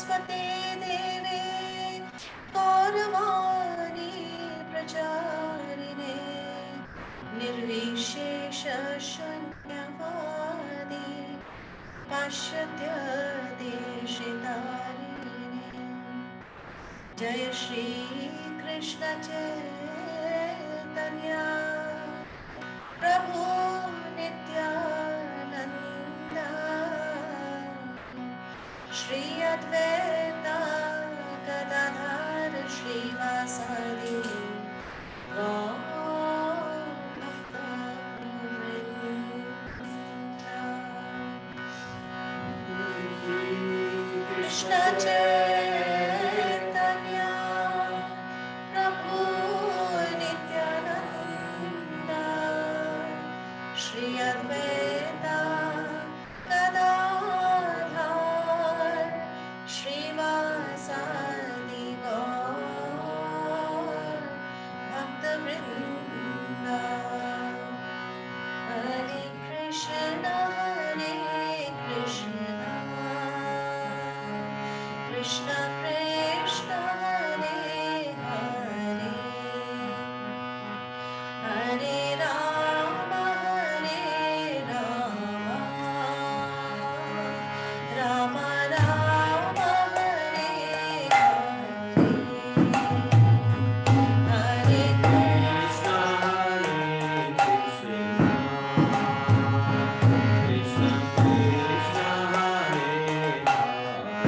सरस्वती देवे गौरवाणी प्रचारिणे निर्विशेष शून्यवादी पाश्चात्य देशतारिणे जय श्री कृष्ण चैतन्य प्रभु नित्यानंद श्री अद्वैता गदाधर श्रीवासादि कृष्ण चैतन्य प्रभु नित्यानंद श्री अद्वैता गदाधर श्रीवासादि गौर भक्तवृंद हरे Krishna Krishna Krishna Hare Hare Hare Ram Ram Ram Hare Hare Hare Krishna Krishna Krishna Hare Hare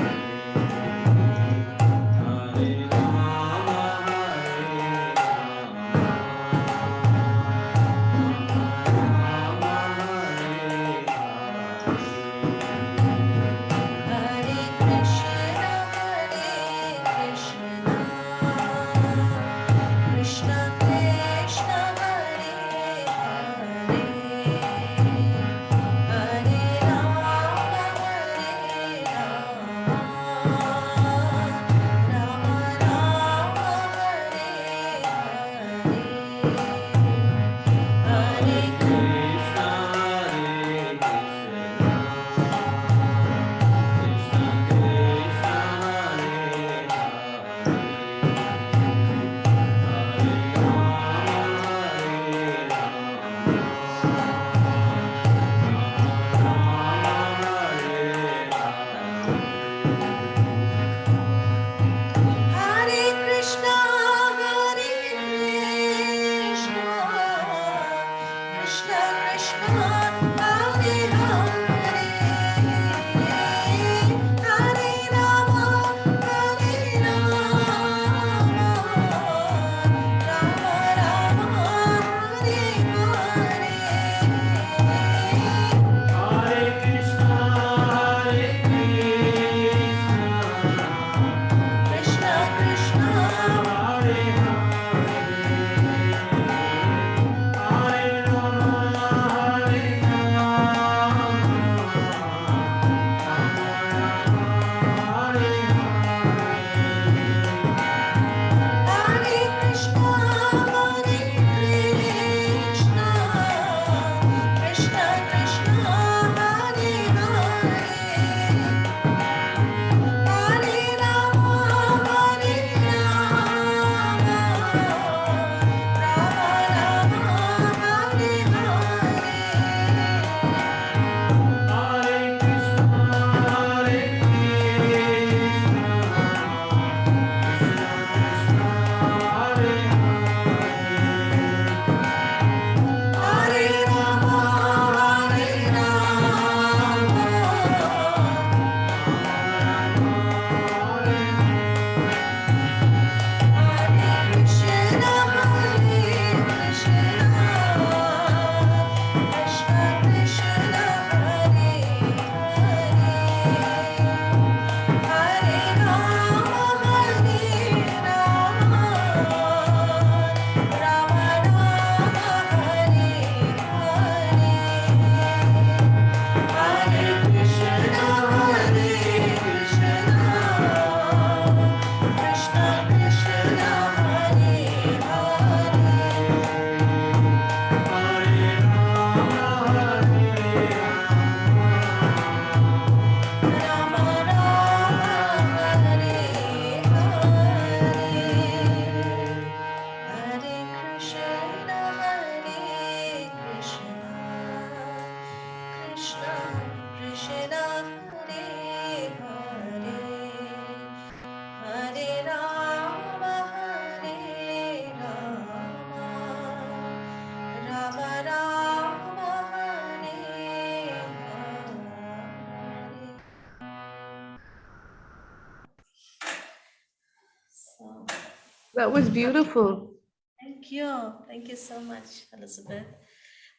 That was beautiful. Thank you. Thank you so much, Elizabeth.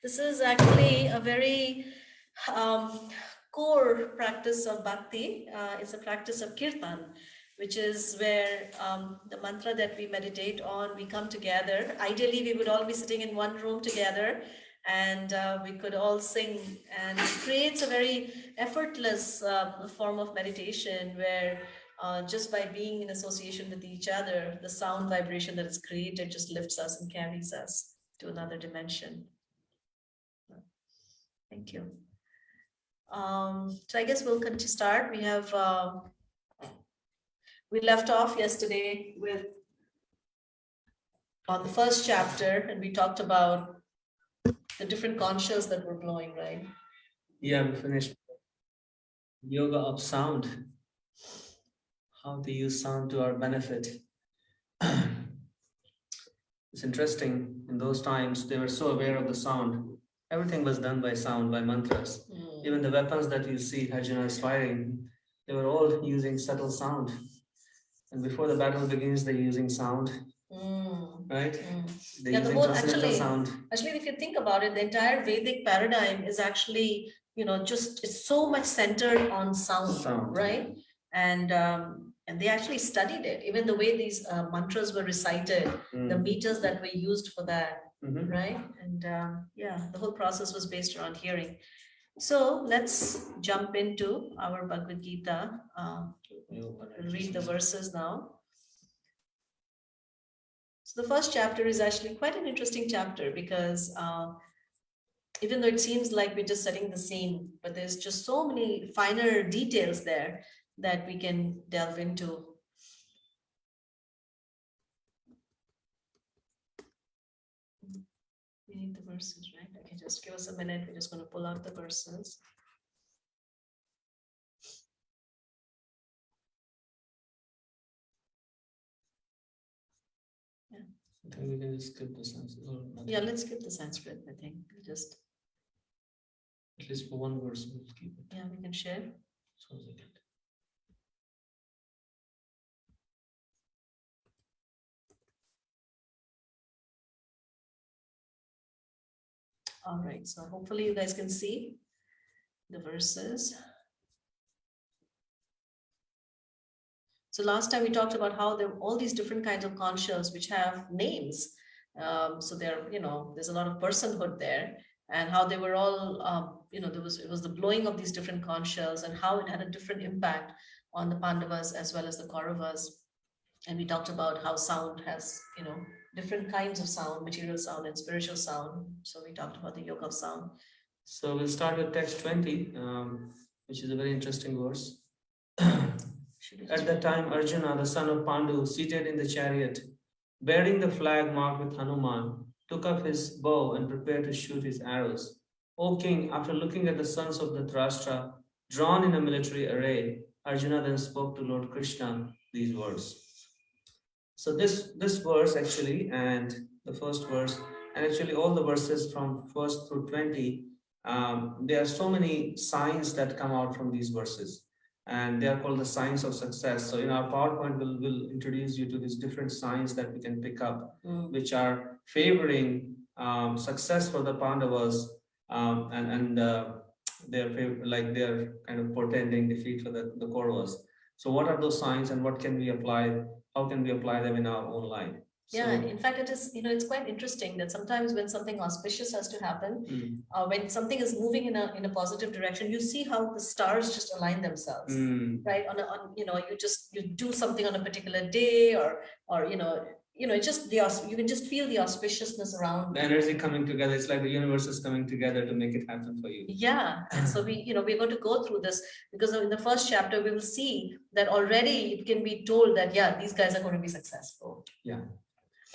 This is actually a very um, core practice of bhakti. It's a practice of kirtan, which is where the mantra that we meditate on, we come together. Ideally, we would all be sitting in one room together and we could all sing. And it creates a very effortless form of meditation where just by being in association with each other, the sound vibration that is created just lifts us and carries us to another dimension. Thank you. So I guess we'll continue to start. We have we left off yesterday with on the first chapter, and we talked about the different conchas that were blowing, right? Yeah, we finished yoga of sound. How to use sound to our benefit. It's interesting. In those times, they were so aware of the sound. Everything was done by sound, by mantras. Even the weapons that you see Arjuna is firing, they were all using subtle sound. And before the battle begins, they're using sound. Right? They're Yeah, using transcendental sound. Actually, if you think about it, the entire Vedic paradigm is actually, just it's so much centered on sound. Right? And they actually studied it. Even the way these mantras were recited, the meters that were used for that, right? And the whole process was based around hearing. So let's jump into our Bhagavad Gita. Read the verses now. So the first chapter is actually quite an interesting chapter because even though it seems like we're just setting the scene, but there's just so many finer details there that we can delve into. We need the verses, right? Okay, just give us a minute. We're just going to pull out the verses. I think we can just skip the Sanskrit. Yeah, let's skip the Sanskrit, I think. Just at least for one verse, we'll keep it. Yeah, we can share. So all right, so hopefully you guys can see the verses. So last time we talked about how there are all these different kinds of conchas which have names. So there, there's a lot of personhood there, and how they were all, it was the blowing of these different conch shells and how it had a different impact on the Pandavas as well as the Kauravas. And we talked about how sound has, different kinds of sound, material sound and spiritual sound. So we talked about the yoga of sound. So we'll start with text 20, which is a very interesting verse. At that time, Arjuna, the son of Pandu, seated in the chariot, bearing the flag marked with Hanuman, took up his bow and prepared to shoot his arrows. O king, after looking at the sons of the Dhritarashtra drawn in a military array, Arjuna then spoke to Lord Krishna these words. So this verse actually, and the first verse, and actually all the verses from 1st through 20, there are so many signs that come out from these verses. And they are called the signs of success. So in our PowerPoint, we'll introduce you to these different signs that we can pick up, which are favoring success for the Pandavas, and they're kind of portending defeat for the Kauravas. So what are those signs, and what can we apply? How can we apply them in our own life? Yeah, in fact, it is, it's quite interesting that sometimes when something auspicious has to happen, when something is moving in a positive direction, you see how the stars just align themselves, right? You do something on a particular day, or just you can just feel the auspiciousness around. The energy coming together. It's like the universe is coming together to make it happen for you. Yeah, and so we're going to go through this because in the first chapter we will see that already it can be told that these guys are going to be successful. Yeah.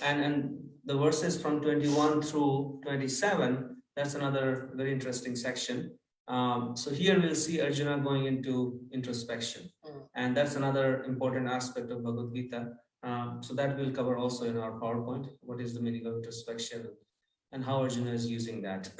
And the verses from 21 through 27, that's another very interesting section. So here we'll see Arjuna going into introspection. And that's another important aspect of Bhagavad Gita. So that we'll cover also in our PowerPoint. What is the meaning of introspection and how Arjuna is using that.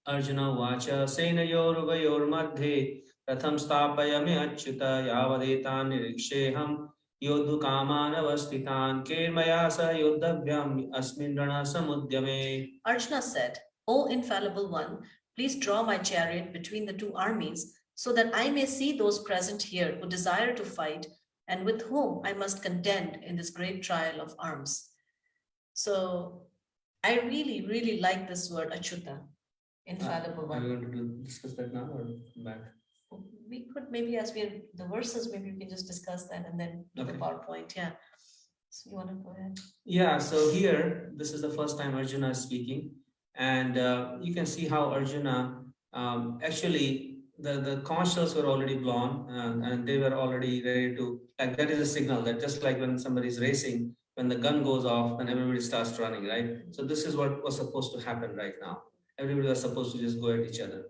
Arjuna vacha senayoruvayor madhe ratham stapayami achyuta yavadetan niriksheham Yodhu Kamanavastitan Kirmaya Sa Yodhabhyam Asmin Rana Samudyame. Arjuna said, O infallible one, please draw my chariot between the two armies so that I may see those present here who desire to fight and with whom I must contend in this great trial of arms. So I really, really like this word, Achyuta, infallible Are one. we going to discuss that now or back? We could maybe, as we are the verses, maybe we can just discuss that and then do the Okay. PowerPoint. Yeah. So you want to go ahead? Yeah, so here, this is the first time Arjuna is speaking. And you can see how Arjuna, actually, the conch shells were already blown and they were already ready to, like that is a signal that just like when somebody is racing, when the gun goes off, then everybody starts running, right? So this is what was supposed to happen right now. Everybody was supposed to just go at each other.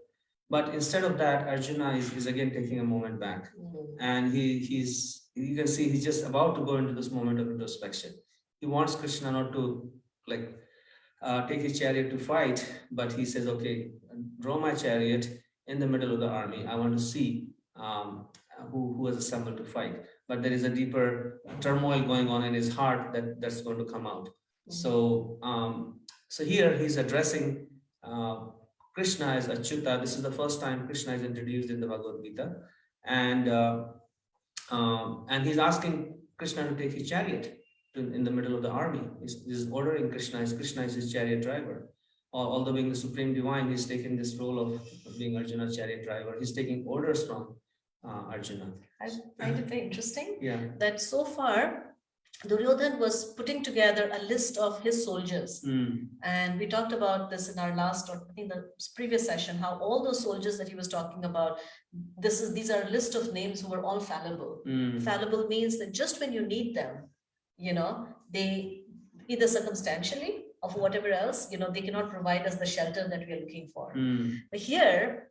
But instead of that, Arjuna is again taking a moment back. And you can see he's just about to go into this moment of introspection. He wants Krishna not to like take his chariot to fight, but he says, okay, draw my chariot in the middle of the army. I want to see who has assembled to fight. But there is a deeper turmoil going on in his heart that's going to come out. So here he's addressing Krishna as Achyuta. This is the first time Krishna is introduced in the Bhagavad Gita. And he's asking Krishna to take his chariot in the middle of the army. He's ordering Krishna is his chariot driver. Although being the supreme divine, he's taken this role of being Arjuna's chariot driver. He's taking orders from Arjuna. I find it very interesting that so far Duryodhan was putting together a list of his soldiers. And we talked about this in our last, or I think the previous session, how all those soldiers that he was talking about, these are a list of names who were all fallible. Fallible means that just when you need them, they either circumstantially or for whatever else, they cannot provide us the shelter that we are looking for. But here,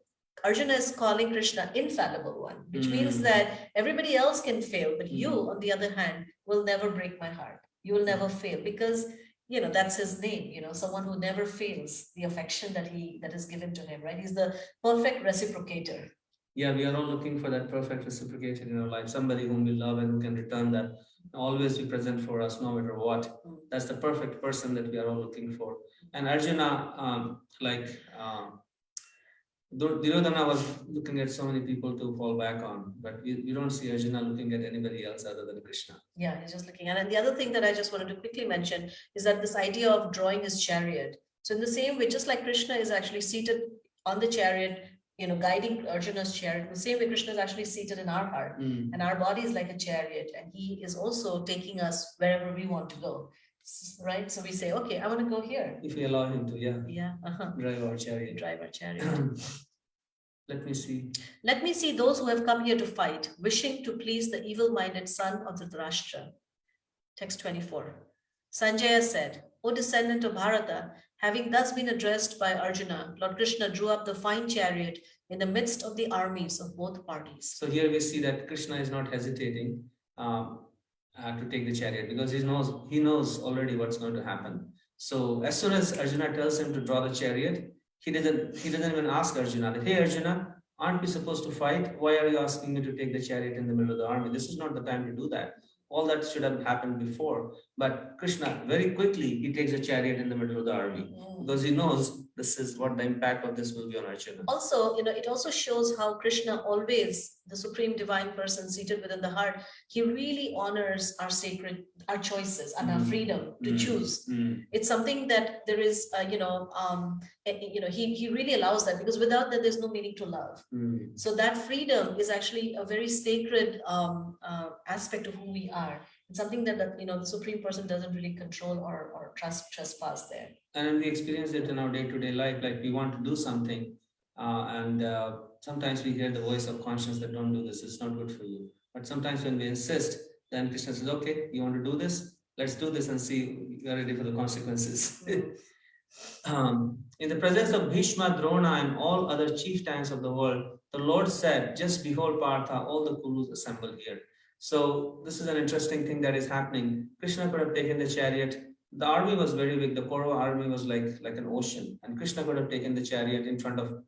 Arjuna is calling Krishna infallible one, which means that everybody else can fail, but you, on the other hand, will never break my heart. You will never fail because, that's his name, someone who never fails the affection that is given to him, right? He's the perfect reciprocator. Yeah, we are all looking for that perfect reciprocator in our life, somebody whom we love and who can return that, always be present for us no matter what. That's the perfect person that we are all looking for. And Arjuna, Duryodhana was looking at so many people to fall back on, but you don't see Arjuna looking at anybody else other than Krishna. Yeah, he's just looking at it. And the other thing that I just wanted to quickly mention is that this idea of drawing his chariot. So in the same way, just like Krishna is actually seated on the chariot, guiding Arjuna's chariot, the same way Krishna is actually seated in our heart. And our body is like a chariot, and he is also taking us wherever we want to go. Right? So we say, okay, I want to go here. If we allow him to, drive our chariot. Let me see those who have come here to fight, wishing to please the evil-minded son of Dhritarashtra. Text 24. Sanjaya said, O descendant of Bharata, having thus been addressed by Arjuna, Lord Krishna drew up the fine chariot in the midst of the armies of both parties. So here we see that Krishna is not hesitating to take the chariot because he knows already what's going to happen. So as soon as Arjuna tells him to draw the chariot, he doesn't even ask Arjuna that, hey Arjuna, aren't we supposed to fight? Why are you asking me to take the chariot in the middle of the army? This is not the time to do that. All that should have happened before. But Krishna, very quickly, he takes a chariot in the middle of the army because he knows this is what the impact of this will be on Arjuna. Also, it also shows how Krishna always, the supreme divine person seated within the heart, he really honors our choices and our freedom to choose. It's something that there is, he really allows that because without that, there's no meaning to love. So that freedom is actually a very sacred aspect of who we are. It's something that the supreme person doesn't really control or trespass there. And we experience it in our day-to-day life, like we want to do something, and sometimes we hear the voice of conscience that don't do this, it's not good for you. But sometimes when we insist, then Krishna says, okay, you want to do this? Let's do this and see you are ready for the consequences. In the presence of Bhishma, Drona, and all other chieftains of the world, the Lord said, just behold Partha, all the Kurus assemble here. So this is an interesting thing that is happening. Krishna could have taken the chariot. The army was very big. The Kaurava army was like an ocean. And Krishna could have taken the chariot in front of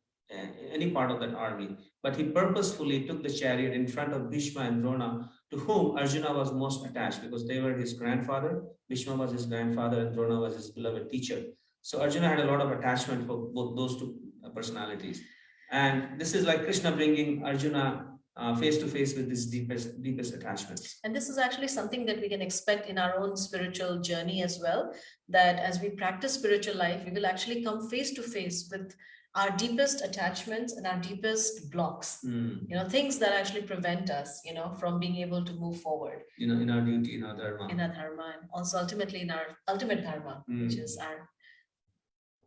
any part of that army, but he purposefully took the chariot in front of Bhishma and Drona, to whom Arjuna was most attached because they were his grandfather. Bhishma was his grandfather and Drona was his beloved teacher. So Arjuna had a lot of attachment for both those two personalities. And this is like Krishna bringing Arjuna face to face with his deepest attachments. And this is actually something that we can expect in our own spiritual journey as well, that as we practice spiritual life, we will actually come face to face with our deepest attachments and our deepest blocks, things that actually prevent us, from being able to move forward. In our duty, in our dharma. In our dharma, and also ultimately in our ultimate dharma, which is our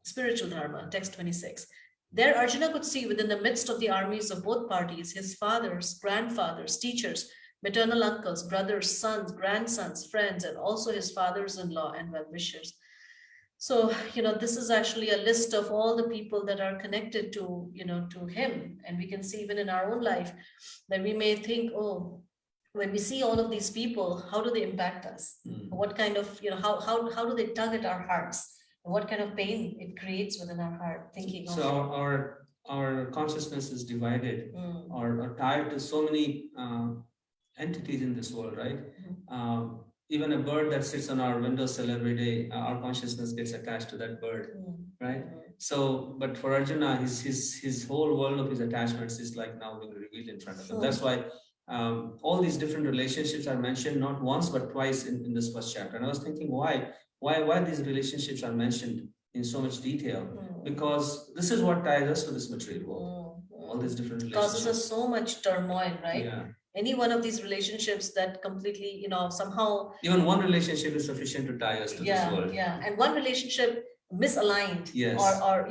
spiritual dharma, text 26. There Arjuna could see within the midst of the armies of both parties, his fathers, grandfathers, teachers, maternal uncles, brothers, sons, grandsons, friends, and also his fathers-in-law and well-wishers. So, this is actually a list of all the people that are connected to, to him. And we can see even in our own life that we may think, oh, when we see all of these people, how do they impact us? What kind of, how do they tug at our hearts? What kind of pain it creates within our heart, thinking of. So our consciousness is divided or tied to so many entities in this world, right? Even a bird that sits on our windowsill every day, our consciousness gets attached to that bird, right? So, but for Arjuna, his whole world of his attachments is like now being revealed in front of him. That's why all these different relationships are mentioned not once but twice in this first chapter. And I was thinking, why these relationships are mentioned in so much detail? Because this is what ties us to this material world. All these different relationships causes us so much turmoil, right? Yeah. Any one of these relationships that completely, somehow. Even one relationship is sufficient to tie us to this world. Yeah, and one relationship misaligned or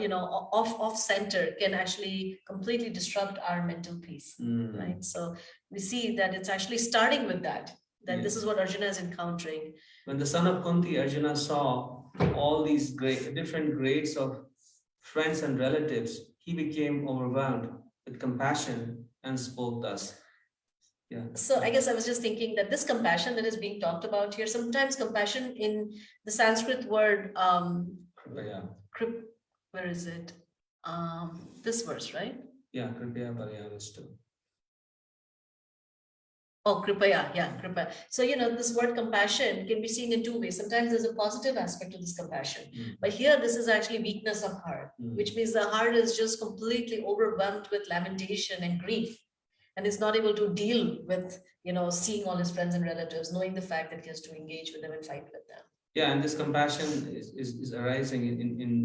off center can actually completely disrupt our mental peace, right? So we see that it's actually starting with that this is what Arjuna is encountering. When the son of Kunti, Arjuna saw all these different grades of friends and relatives, he became overwhelmed with compassion and spoke thus. Yeah. So I guess I was just thinking that this compassion that is being talked about here, sometimes compassion in the Sanskrit word, where is it? This verse, right? Yeah, Kripaya Pariyavastu. Oh, Kripaya, Kripaya. So, this word compassion can be seen in two ways. Sometimes there's a positive aspect to this compassion, but here this is actually weakness of heart, which means the heart is just completely overwhelmed with lamentation and grief. And is not able to deal with, seeing all his friends and relatives, knowing the fact that he has to engage with them and fight with them. Yeah, and this compassion is arising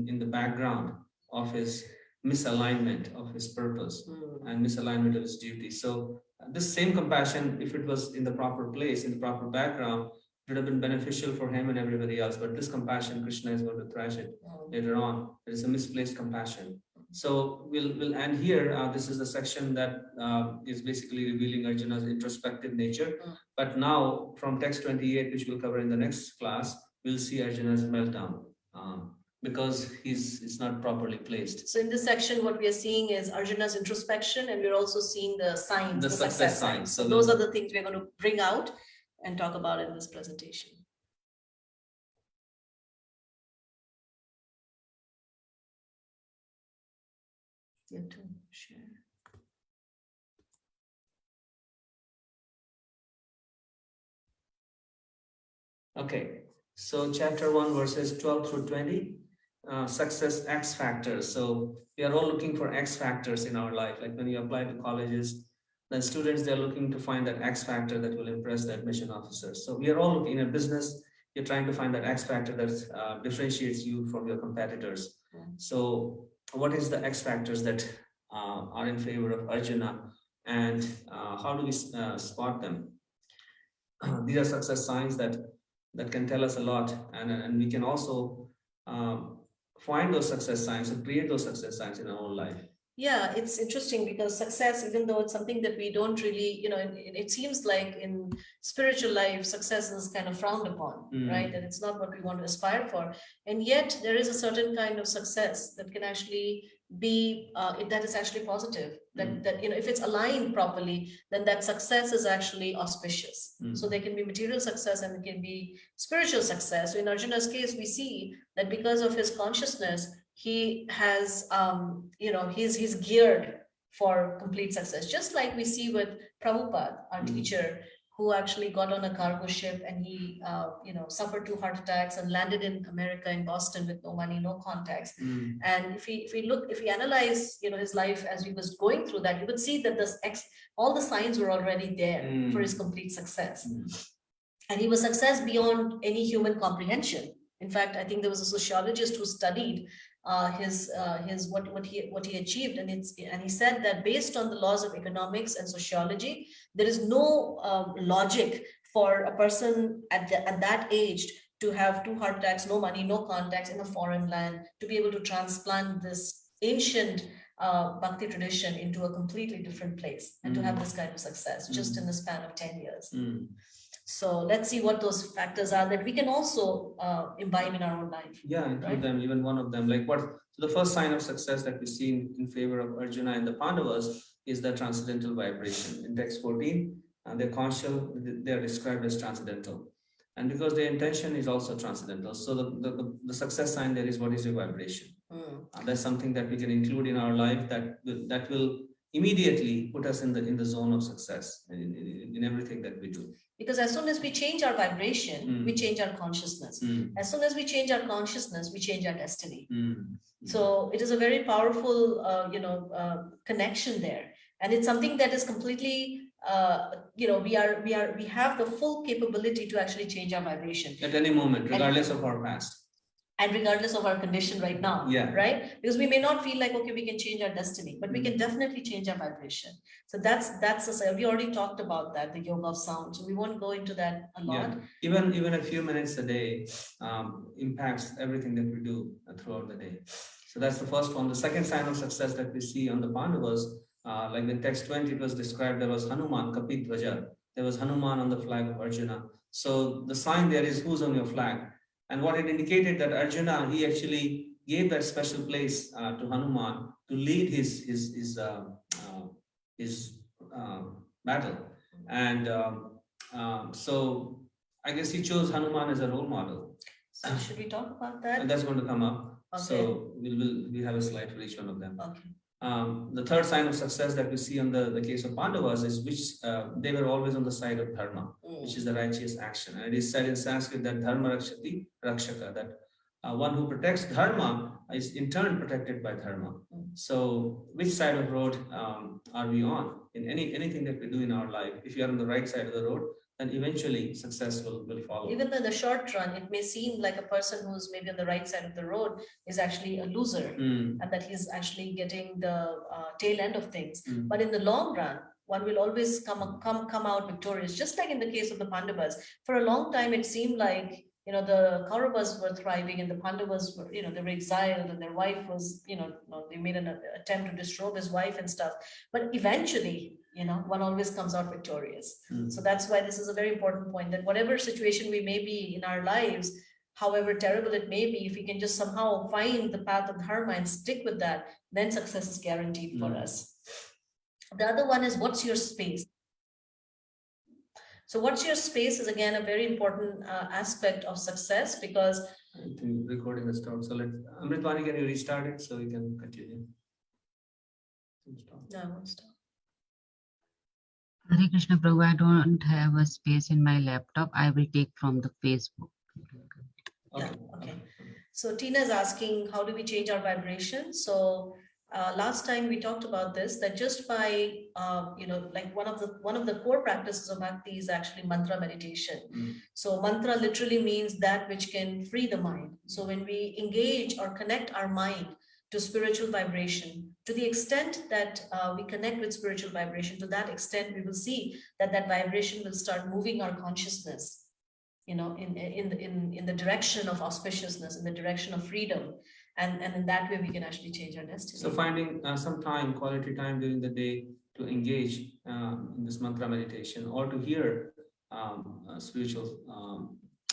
in the background of his misalignment of his purpose and misalignment of his duty. So this same compassion, if it was in the proper place, in the proper background, would have been beneficial for him and everybody else. But this compassion, Krishna is going to thrash it later on. It is a misplaced compassion. So we'll end here. This is the section that is basically revealing Arjuna's introspective nature. But now from text 28, which we'll cover in the next class, we'll see Arjuna's meltdown because it's not properly placed. So in this section, what we are seeing is Arjuna's introspection, and we're also seeing the signs, the success signs. So those are the things we're going to bring out and talk about in this presentation. You have to share. Okay, so chapter 1, verses 12 through 20, success X factors. So we are all looking for X factors in our life. Like when you apply to colleges, then students, they're looking to find that X factor that will impress the admission officers. So we are all looking in a business, you're trying to find that X factor that differentiates you from your competitors. So what is the X factors that are in favor of Arjuna, and how do we spot them? These are success signs that can tell us a lot, and we can also find those success signs and create those success signs in our own life. Yeah, it's interesting because success, even though it's something that we don't really, it seems like in spiritual life, success is kind of frowned upon, right? And it's not what we want to aspire for. And yet there is a certain kind of success that can actually be, that is actually positive, that if it's aligned properly, then that success is actually auspicious. So there can be material success and it can be spiritual success. So in Arjuna's case, we see that because of his consciousness, he has, he's geared for complete success. Just like we see with Prabhupada, our teacher, who actually got on a cargo ship and he, suffered 2 heart attacks and landed in America, in Boston, with no money, no contacts. And if we analyze, his life as he was going through that, you would see that all the signs were already there for his complete success. And he was success beyond any human comprehension. In fact, I think there was a sociologist who studied what he achieved, and he said that based on the laws of economics and sociology, there is no logic for a person at that age to have 2 heart attacks, no money, no contacts, in a foreign land, to be able to transplant this ancient bhakti tradition into a completely different place, and to have this kind of success just in the span of 10 years. So let's see what those factors are that we can also imbibe in our own life. Yeah, include them, even one of them. So the first sign of success that we see in favor of Arjuna and the Pandavas is the transcendental vibration. In text 14, they're conscious, they are described as transcendental. And because their intention is also transcendental. So the success sign there is, what is your vibration? That's something that we can include in our life that will immediately put us in the zone of success in everything that we do. Because as soon as we change our vibration, we change our consciousness. As soon as we change our consciousness, we change our destiny. So it is a very powerful, connection there, and it's something that is completely, we have the full capability to actually change our vibration at any moment, regardless of our past. And regardless of our condition right now, right? Because we may not feel like, okay, we can change our destiny, but we can definitely change our vibration. So that's we already talked about that, the yoga of sound. So we won't go into that a lot. Even a few minutes a day impacts everything that we do throughout the day. So that's the first one. The second sign of success that we see on the Pandavas, like in text 20, it was described, there was Hanuman, Kapit Dvaja. There was Hanuman on the flag of Arjuna. So the sign there is who's on your flag. And what it indicated that Arjuna, he actually gave that special place to Hanuman to lead his battle. And so I guess he chose Hanuman as a role model. So should we talk about that? And that's going to come up. Okay. So we have a slide for each one of them. Okay. The third sign of success that we see on the case of Pandavas is which they were always on the side of dharma, which is the righteous action. And it is said in Sanskrit that dharma rakshati rakshaka, that one who protects dharma is in turn protected by dharma. So which side of road are we on in anything that we do in our life? If you are on the right side of the road, then eventually success will follow. Even in the short run, it may seem like a person who's maybe on the right side of the road is actually a loser, and that he's actually getting the tail end of things. But in the long run, one will always come out victorious. Just like in the case of the Pandavas, for a long time it seemed like the Kauravas were thriving and the Pandavas were, they were exiled, and their wife was, they made an attempt to disrobe his wife and stuff. But eventually, one always comes out victorious. So that's why this is a very important point, that whatever situation we may be in our lives, however terrible it may be, if we can just somehow find the path of dharma and stick with that, then success is guaranteed for us. The other one is, what's your space? So what's your space is again a very important aspect of success, because I think recording has stopped. So Amritwani, can you restart it so we can continue? No, I won't stop. Hare Krishna Prabhu, I don't have a space in my laptop. I will take from the Facebook. Yeah, okay. So Tina is asking, how do we change our vibration? So last time we talked about this, that just by like one of the core practices of bhakti is actually mantra meditation. So mantra literally means that which can free the mind. So when we engage or connect our mind to spiritual vibration, to the extent that we connect with spiritual vibration, to that extent we will see that vibration will start moving our consciousness, in the direction of auspiciousness, in the direction of freedom. And in that way, we can actually change our destiny. So finding some time, quality time during the day to engage in this mantra meditation, or to hear spiritual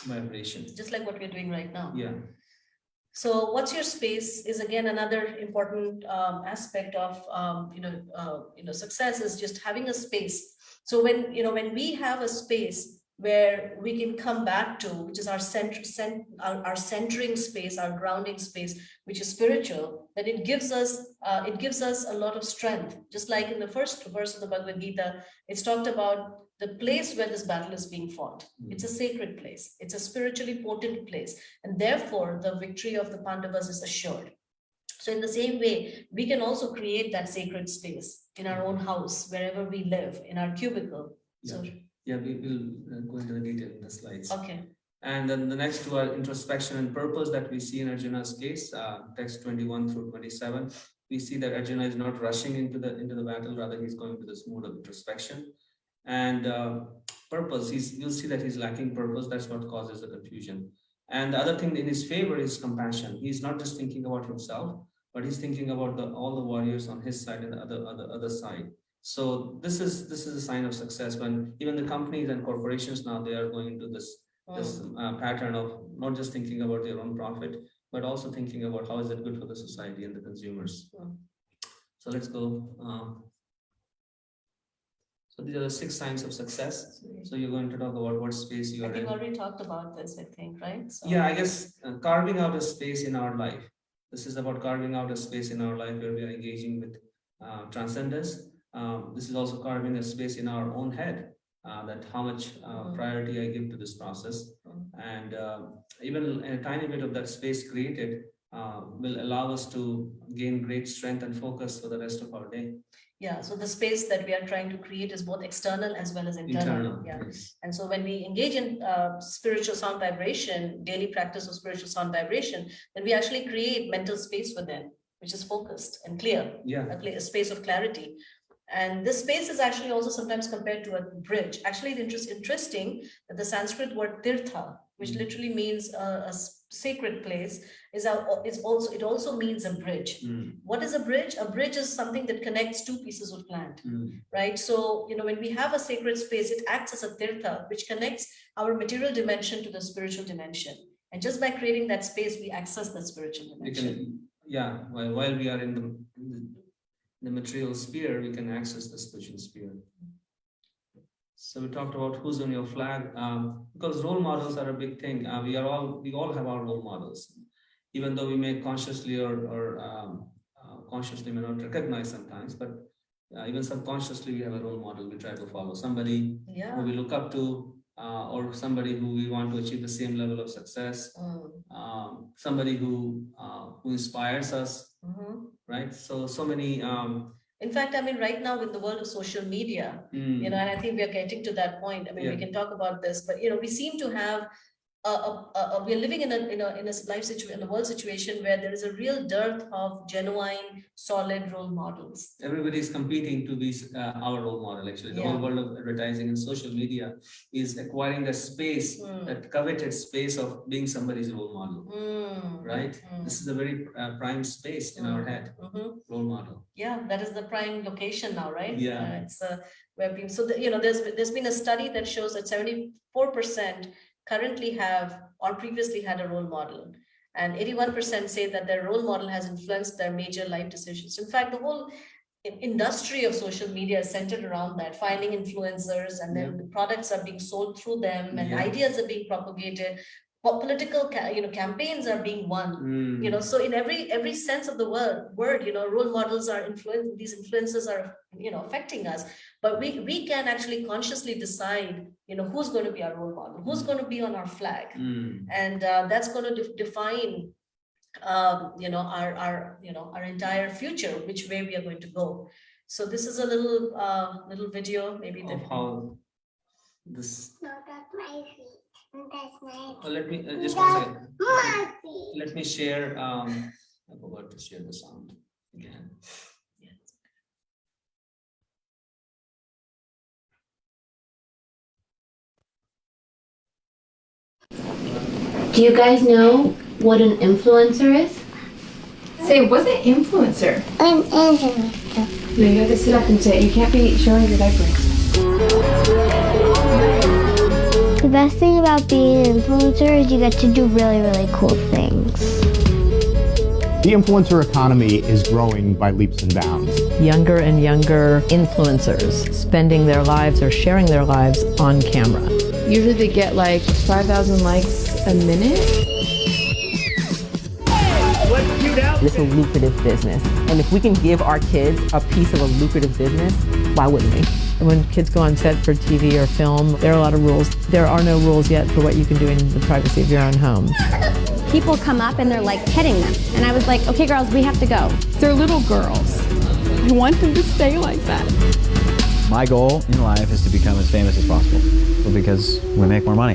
vibrations. Just like what we're doing right now. Yeah. So what's your space is again another important aspect of success, is just having a space. So when we have a space where we can come back to, which is our centering space, our grounding space, which is spiritual, then it gives us a lot of strength. Just like in the first verse of the Bhagavad Gita, it's talked about the place where this battle is being fought. It's a sacred place. It's a spiritually potent place. And therefore, the victory of the Pandavas is assured. So in the same way, we can also create that sacred space in our own house, wherever we live, in our cubicle. So, yeah, we will go into the detail in the slides. okay. And then the next two are introspection and purpose that we see in Arjuna's case, text 21 through 27. We see that Arjuna is not rushing into the battle, rather he's going to this mode of introspection. And purpose, you'll see that he's lacking purpose. That's what causes the confusion. And the other thing in his favor is compassion. He's not just thinking about himself, but he's thinking about all the warriors on his side and the other side. So this is a sign of success when even the companies and corporations now, they are going into this pattern of not just thinking about their own profit, but also thinking about how is it good for the society and the consumers. So let's go. So these are the 6 signs of success. So you're going to talk about what space you are in. I think we already talked about this, I think, right? So, yeah, I guess carving out a space in our life. This is about carving out a space in our life where we are engaging with transcendence. This is also carving a space in our own head, that how much priority I give to this process. And even a tiny bit of that space created will allow us to gain great strength and focus for the rest of our day. Yeah, so the space that we are trying to create is both external as well as internal. Yeah. Yes. And so when we engage in spiritual sound vibration, daily practice of spiritual sound vibration, then we actually create mental space within, which is focused and clear, a space of clarity. And this space is actually also sometimes compared to a bridge. Actually, it's interesting that the Sanskrit word tirtha, which literally means a sacred place, it also means a bridge. What is a bridge? A bridge is something that connects 2 pieces of land, right? So, when we have a sacred space, it acts as a tirtha, which connects our material dimension to the spiritual dimension. And just by creating that space, we access the spiritual dimension. While we are in the material sphere, we can access the spiritual sphere. So we talked about who's on your flag, because role models are a big thing. We all have our role models, even though we may consciously or consciously may not recognize sometimes, but even subconsciously we have a role model we try to follow, somebody who we look up to, or somebody who we want to achieve the same level of success, somebody who inspires us, right? So many. In fact, right now with the world of social media, and I think we are getting to that point. We can talk about this, but we seem to have we are living in a life situation, in a world situation where there is a real dearth of genuine, solid role models. Everybody is competing to be our role model. Actually, the whole world of advertising and social media is acquiring the space, that coveted space of being somebody's role model, right? This is a very prime space in our head, role model. Yeah, that is the prime location now, right? Yeah, it's where people. So there's been a study that shows that 74% currently have or previously had a role model, and 81% say that their role model has influenced their major life decisions. In fact, the whole industry of social media is centered around that, finding influencers, and then the products are being sold through them, and ideas are being propagated. Political campaigns are being won. So in every sense of the word, role models are these influences are affecting us, but we can actually consciously decide who's going to be our role model, who's going to be on our flag, and that's going to define our entire future, which way we are going to go. So this is a little video, maybe of how this. No, that's my feet. That's my feet. Let me just 1 second. Let me share. I forgot to share the sound again. Do you guys know what an influencer is? Say, what's an influencer? An influencer. No, you have to sit up and say it. You can't be showing your diapers. The best thing about being an influencer is you get to do really, really cool things. The influencer economy is growing by leaps and bounds. Younger and younger influencers spending their lives or sharing their lives on camera. Usually they get like 5,000 likes a minute. It's a lucrative business. And if we can give our kids a piece of a lucrative business, why wouldn't we? When kids go on set for TV or film, there are a lot of rules. There are no rules yet for what you can do in the privacy of your own home. People come up and they're like petting them. And I was like, okay, girls, we have to go. They're little girls. I want them to stay like that. My goal in life is to become as famous as possible because we make more money.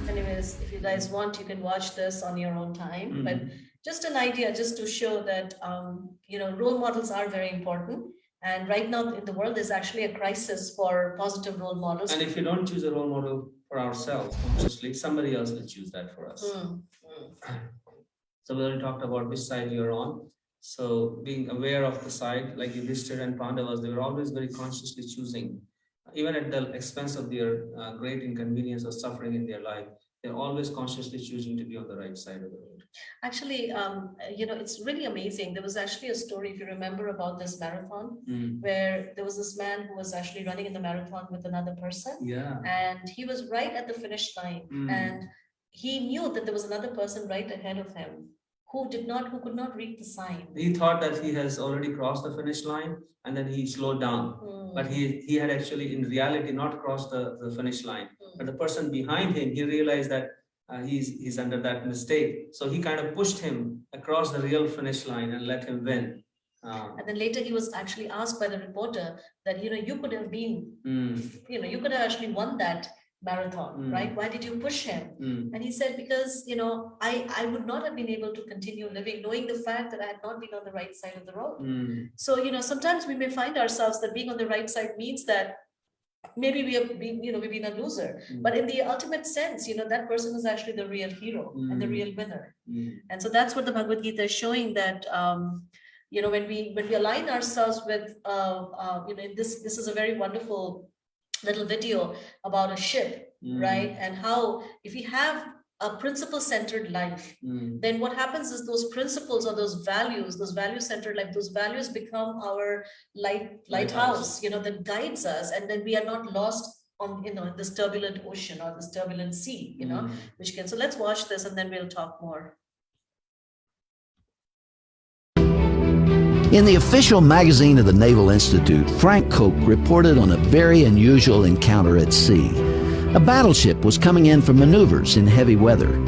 Anyways, if you guys want, you can watch this on your own time. But just an idea, just to show that, role models are very important. And right now in the world, there's actually a crisis for positive role models. And if you don't choose a role model for ourselves consciously, somebody else will choose that for us. So we already talked about which side you're on. So being aware of the side, like Yudhishthira and Pandavas, they were always very consciously choosing, even at the expense of their great inconvenience or suffering in their life. They're always consciously choosing to be on the right side of the road. Actually, it's really amazing. There was actually a story, if you remember, about this marathon, where there was this man who was actually running in the marathon with another person. Yeah. And he was right at the finish line. And he knew that there was another person right ahead of him who could not read the sign. He thought that he has already crossed the finish line, and then he slowed down. But he had actually, in reality, not crossed the finish line. But the person behind him, he realized that he's under that mistake. So he kind of pushed him across the real finish line and let him win. And then later he was actually asked by the reporter that, you could have been, you could have actually won that marathon, right? Why did you push him? And he said, because, I would not have been able to continue living knowing the fact that I had not been on the right side of the road. So, sometimes we may find ourselves that being on the right side means that maybe we've been a loser, but in the ultimate sense, that person is actually the real hero and the real winner. And so that's what the Bhagavad Gita is showing, that when we align ourselves with this is a very wonderful little video about a ship, right? And how if we have a principle-centered life, then what happens is those principles or those value-centered life, those values become our lighthouse, that guides us, and then we are not lost on, this turbulent ocean or this turbulent sea, which can. So let's watch this and then we'll talk more. In the official magazine of the Naval Institute, Frank Koch reported on a very unusual encounter at sea. A battleship was coming in for maneuvers in heavy weather.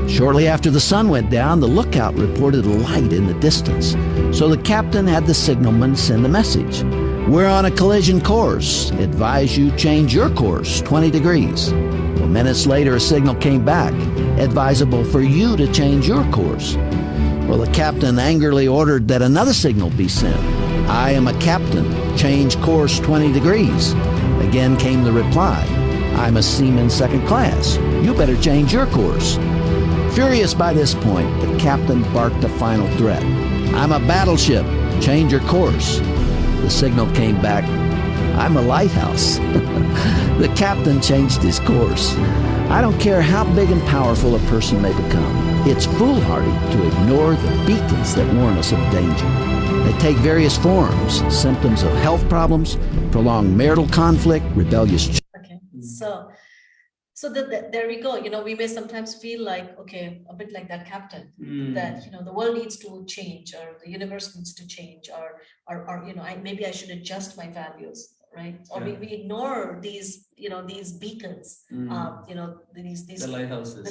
Shortly after the sun went down, the lookout reported a light in the distance. So the captain had the signalman send a message. "We're on a collision course. Advise you change your course 20 degrees. Well, minutes later, a signal came back. Advisable for you to change your course. Well, the captain angrily ordered that another signal be sent. "I am a captain. Change course 20 degrees. Again came the reply. "I'm a seaman second class. You better change your course." Furious by this point, the captain barked a final threat. "I'm a battleship. Change your course." The signal came back. "I'm a lighthouse." The captain changed his course. I don't care how big and powerful a person may become. It's foolhardy to ignore the beacons that warn us of danger. They take various forms: symptoms of health problems, prolonged marital conflict, rebellious. Okay, so there we go. We may sometimes feel like, okay, a bit like that captain, that the world needs to change, or the universe needs to change, or maybe I should adjust my values, right? Or we ignore these beacons, the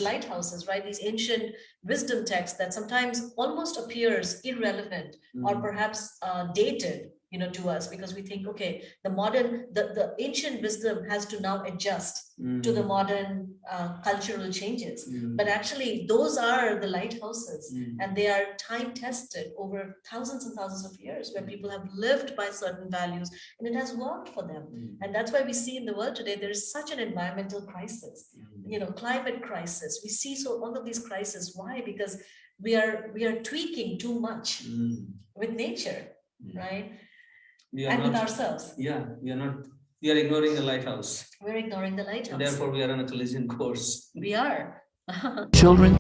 lighthouses, right? These ancient wisdom texts that sometimes almost appears irrelevant or perhaps dated, to us, because we think, okay, the ancient wisdom has to now adjust to the modern cultural changes. But actually, those are the lighthouses, and they are time tested over thousands and thousands of years, where people have lived by certain values, and it has worked for them. And that's why we see in the world today, there is such an environmental crisis, climate crisis. We see all of these crises. Why? Because we are tweaking too much with nature, right? And with ourselves. Yeah, we are ignoring the lighthouse. We're ignoring the lighthouse. And therefore, we are on a collision course. We are. Children.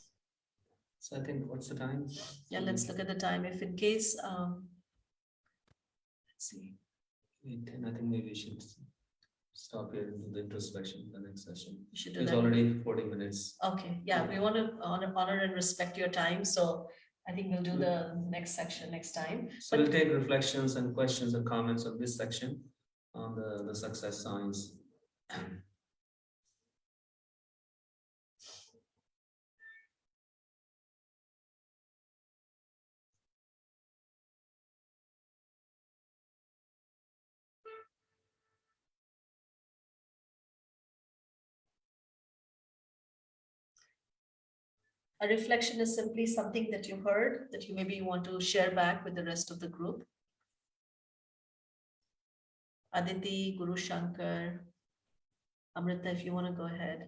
So I think, what's the time? Yeah, let's look at the time. If in case, let's see. 8:10. I think maybe we should stop here and do the introspection the next session. You should do It's that. already 40 minutes. Okay, yeah, we want to honor and respect your time. So I think we'll do the next section next time. So we'll take reflections and questions and comments on this section on the success signs. A reflection is simply something that you heard that you maybe want to share back with the rest of the group. Aditi, Guru Shankar, Amrita, if you want to go ahead,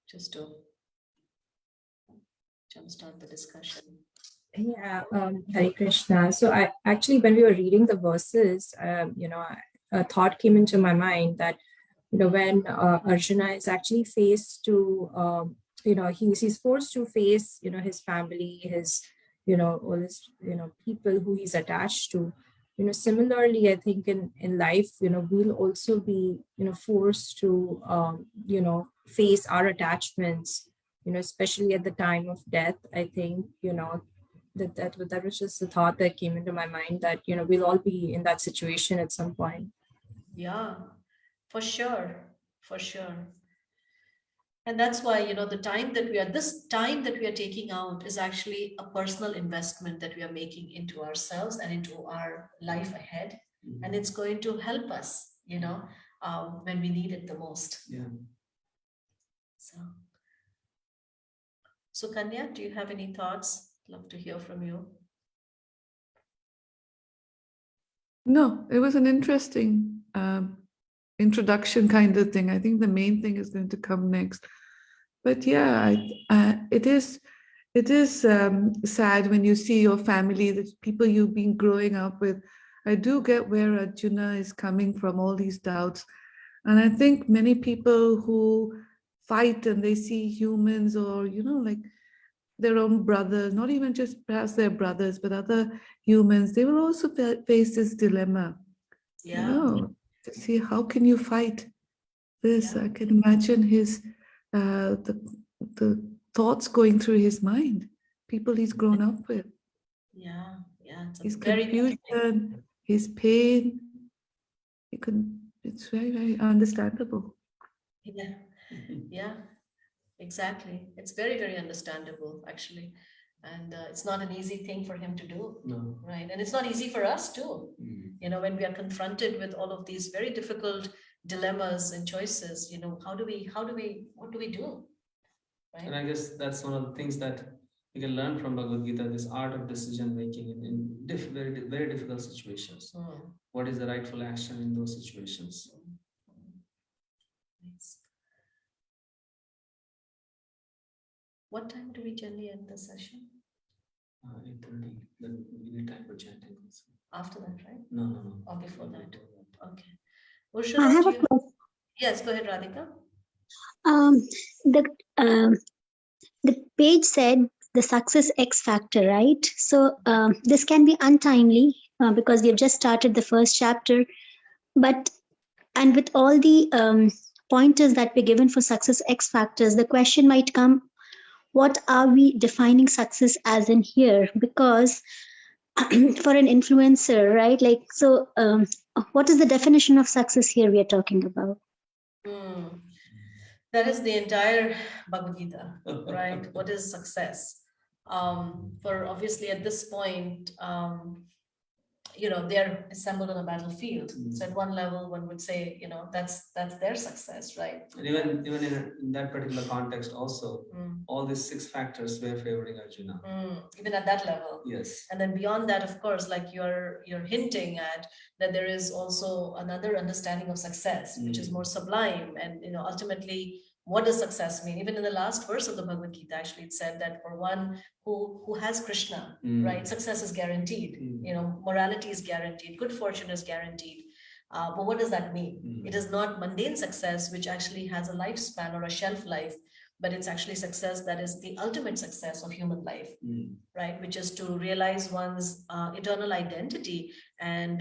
just to jumpstart the discussion. Yeah, Hare Krishna. So I actually, when we were reading the verses, a thought came into my mind that, when Arjuna is actually faced to, he's forced to face, his family, his, all his, people who he's attached to. Similarly, I think in life, we'll also be, forced to, face our attachments, especially at the time of death. I think, that was just the thought that came into my mind that, we'll all be in that situation at some point. Yeah, for sure. And that's why, this time that we are taking out is actually a personal investment that we are making into ourselves and into our life ahead. Mm-hmm. And it's going to help us, when we need it the most. Yeah. So Kanya, do you have any thoughts? Love to hear from you. No, it was an interesting introduction kind of thing. I think the main thing is going to come next. But yeah, it is sad when you see your family, the people you've been growing up with. I do get where Arjuna is coming from, all these doubts. And I think many people who fight and they see humans or, like their own brothers, not even just perhaps their brothers, but other humans, they will also face this dilemma. Yeah. To see how can you fight this? Yeah. I can imagine his the thoughts going through his mind, people he's grown up with. Yeah. His confusion, his pain. It's very, very understandable. Yeah, exactly. It's very, very understandable, actually. And it's not an easy thing for him to do. No. Right. And it's not easy for us too. When we are confronted with all of these very difficult dilemmas and choices, what do we do? Right. And I guess that's one of the things that we can learn from Bhagavad Gita, this art of decision making in very, very difficult situations. What is the rightful action in those situations? Nice. What time do we generally end the session? 8:30. Then we need time for chanting also. After that, right? No. Or before that? Okay. I have a question. Yes, go ahead, Radhika. The page said the success X factor, right? So this can be untimely because we have just started the first chapter. And with all the pointers that were given for success X factors, the question might come, what are we defining success as in here? Because for an influencer, right? What is the definition of success here we are talking about? That is the entire Bhagavad Gita, right? What is success? For obviously at this point, they're assembled on a battlefield. So at one level, one would say, that's their success, right? And even in that particular context also, all these 6 factors were favoring Arjuna. Even at that level. Yes. And then beyond that, of course, like you're hinting at that there is also another understanding of success, which is more sublime. And, ultimately, what does success mean? Even in the last verse of the Bhagavad Gita, actually, it said that for one who has Krishna, right, success is guaranteed. Morality is guaranteed. Good fortune is guaranteed. But what does that mean? It is not mundane success, which actually has a lifespan or a shelf life, but it's actually success that is the ultimate success of human life, right? Which is to realize one's eternal identity and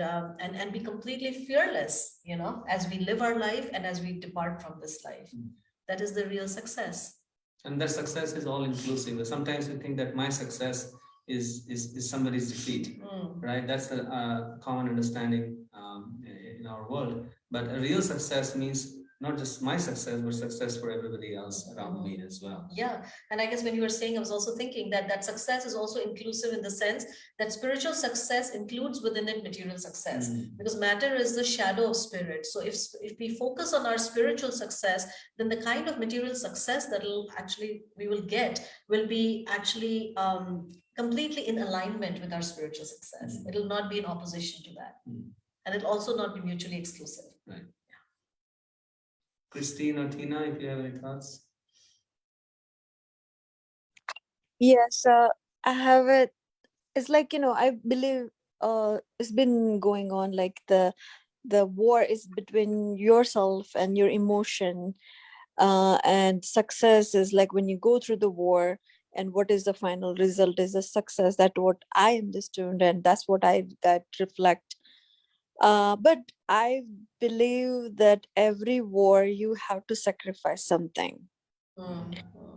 be completely fearless, as we live our life and as we depart from this life. That is the real success. And that success is all inclusive. Sometimes we think that my success is somebody's defeat, right? That's the common understanding in our world. But a real success means not just my success, but success for everybody else around me as well. Yeah. And I guess when you were saying, I was also thinking that success is also inclusive in the sense that spiritual success includes within it material success, because matter is the shadow of spirit. So if we focus on our spiritual success, then the kind of material success that we will get will be actually completely in alignment with our spiritual success. It will not be in opposition to that. And it'll also not be mutually exclusive. Right. Christine or Tina, if you have any thoughts. Yes, I have it. It's like, I believe it's been going on, like the war is between yourself and your emotion. And success is like when you go through the war, and what is the final result is a success. That's what I understood, and that's what I that reflect. But I believe that every war you have to sacrifice something.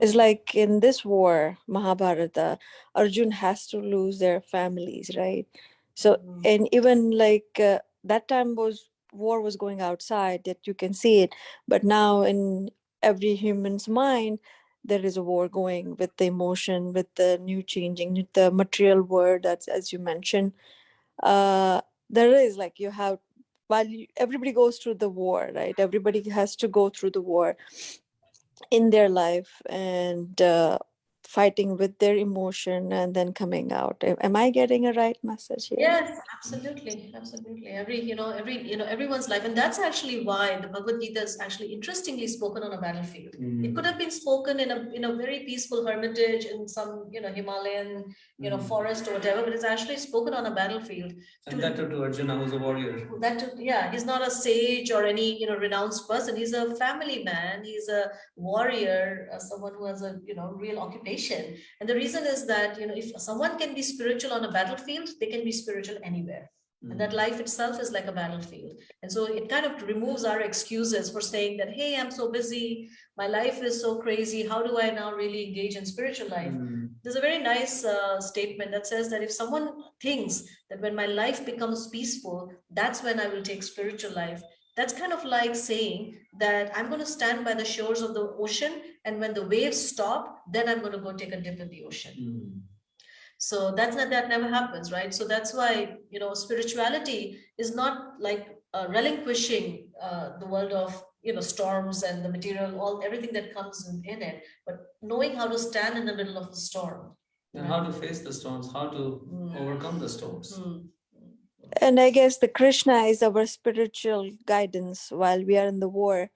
It's like in this war, Mahabharata, Arjun has to lose their families, right? So, and even like that time war was going outside, that you can see it. But now in every human's mind, there is a war going with the emotion, with the new changing, with the material world, that's as you mentioned. There is like you have, everybody goes through the war, right? Everybody has to go through the war in their life, and fighting with their emotion and then coming out. Am I getting a right message here? Yes, absolutely. Everyone's life. And that's actually why the Bhagavad Gita is actually interestingly spoken on a battlefield. It could have been spoken in a very peaceful hermitage in some, Himalayan, forest or whatever, but it's actually spoken on a battlefield. And that to Arjuna, who's a warrior. He's not a sage or any, renounced person. He's a family man. He's a warrior, someone who has a, real occupation. And the reason is that, if someone can be spiritual on a battlefield, they can be spiritual anywhere. And that life itself is like a battlefield. And so it kind of removes our excuses for saying that, hey, I'm so busy, my life is so crazy, how do I now really engage in spiritual life? There's a very nice statement that says that if someone thinks that when my life becomes peaceful, that's when I will take spiritual life, that's kind of like saying that I'm going to stand by the shores of the ocean, and when the waves stop, then I'm going to go take a dip in the ocean. So that never happens, right? So that's why, spirituality is not like relinquishing the world of, storms and the material, everything that comes in it, but knowing how to stand in the middle of the storm. And how to face the storms, how to overcome the storms. And I guess the Krishna is our spiritual guidance while we are in the war.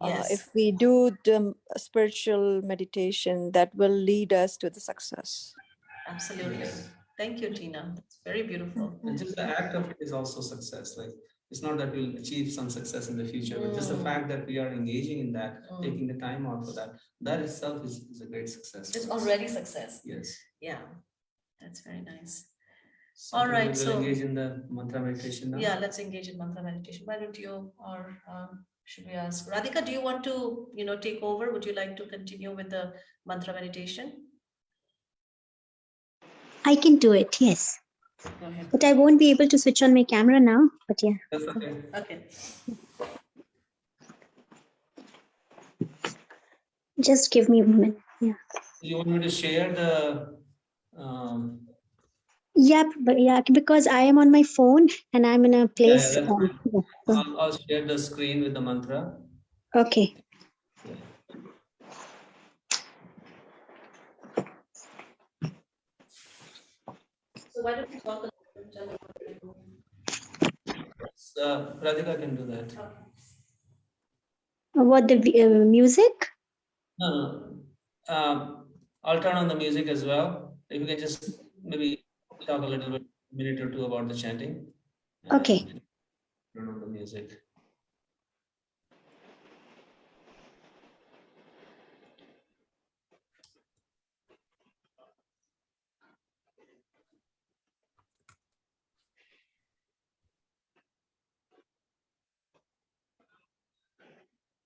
Yes. If we do the spiritual meditation, that will lead us to the success. Absolutely. Yes. Thank you, Tina. That's very beautiful. And just the act of it is also success. Like, it's not that we'll achieve some success in the future, but just the fact that we are engaging in that, taking the time out for that itself is a great success. It's already success. Yes. Yeah, that's very nice. So all right, we'll engage in the mantra meditation now. Yeah, let's engage in mantra meditation. Why don't you, or should we ask Radhika, do you want to, take over? Would you like to continue with the mantra meditation? I can do it, yes. Go ahead. But I won't be able to switch on my camera now, but yeah. That's okay. Okay. Just give me a moment. Yeah. You want me to share the Yeah, but yeah, because I am on my phone and I'm in a place. that's fine. I'll share the screen with the mantra. Okay. So why don't you talk a little bit? Radhika can do that. Okay. What, the music? No. I'll turn on the music as well. If you can just maybe talk a little bit, a minute or two about the chanting. Okay. Turn on the music.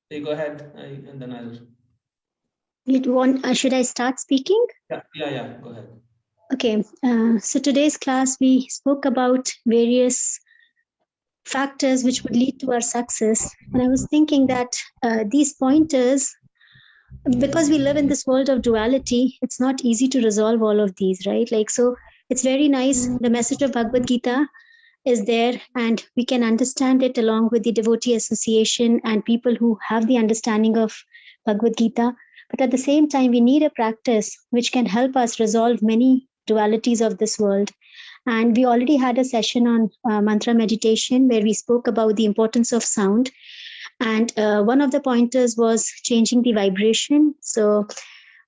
You go ahead, and then I'll. Should I start speaking? Yeah. Go ahead. Okay. So today's class, we spoke about various factors which would lead to our success. And I was thinking that these pointers, because we live in this world of duality, it's not easy to resolve all of these, right? Like, so it's very nice. The message of Bhagavad Gita is there, and we can understand it along with the devotee association and people who have the understanding of Bhagavad Gita. But at the same time, we need a practice which can help us resolve many dualities of this world. And we already had a session on mantra meditation where we spoke about the importance of sound. And one of the pointers was changing the vibration. So